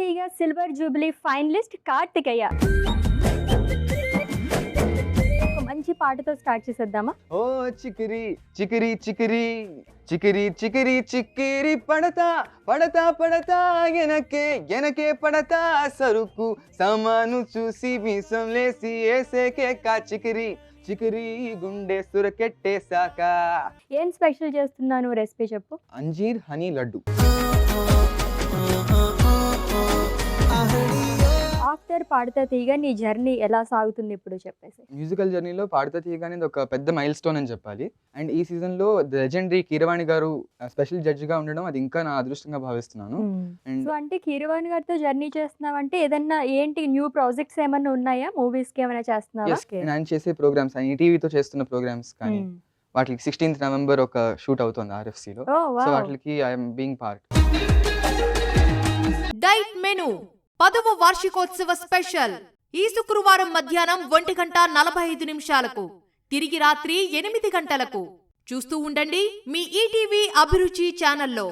తీగ silver jubilee finalist Karthikeya. ఒక మంచి పాటతో స్టార్ట్ చేసేద్దామా? ఓ చికిరి చికిరి చికిరి చికిరి చికిరి చికిరి పడతా పడతా పడతా ఎనకే ఎనకే పడతా సరుకు సామాను చూసి మీసం లేసి ఏసేకే కా చికిరి చికిరి గుండె సురకెట్టేసాక. ఏం స్పెషల్ చేస్తున్నాను రెసిపీ చెప్పు. అంజీర్ హనీ లడ్డు. ఆఫ్టర్ పాడతా తీగ నీ జర్నీ ఎలా సాగుతుంది ఇప్పుడు చెప్పేసి. మ్యూజికల్ జర్నీలో పాడతా తీయగా అనేది ఒక పెద్ద మైల్ స్టోన్ అని చెప్పాలి. అండ్ ఈ సీజన్లో లెజెండరీ కీరవాణి గారు స్పెషల్ జడ్జిగా ఉండడం అది ఇంకా నా అదృష్టంగా భావిస్తున్నాను. అండ్ సో అంటే కీరవాణి గారితో జర్నీ చేస్తున్నావు అంటే ఏదన్నా ఏంటి న్యూ ప్రాజెక్ట్స్ ఏమన్నా ఉన్నాయా? మూవీస్ కి ఏమైనా చేస్తున్నావా? ఆయన చేసే ప్రోగ్రామ్స్ ఆయన టీవీతో చేస్తున్న ప్రోగ్రామ్స్ కానీ వాటికి 16th November ఒక షూట్ అవుతుంది RFCలో. సో వాటికి I'm being part. Diet menu 10వ వార్షికోత్సవ స్పెషల్ ఈ శుక్రవారం మధ్యాహ్నం 1:45 తిరిగి రాత్రి 8 గంటలకు చూస్తూ ఉండండి మీ ఈటీవీ అభిరుచి ఛానల్లో.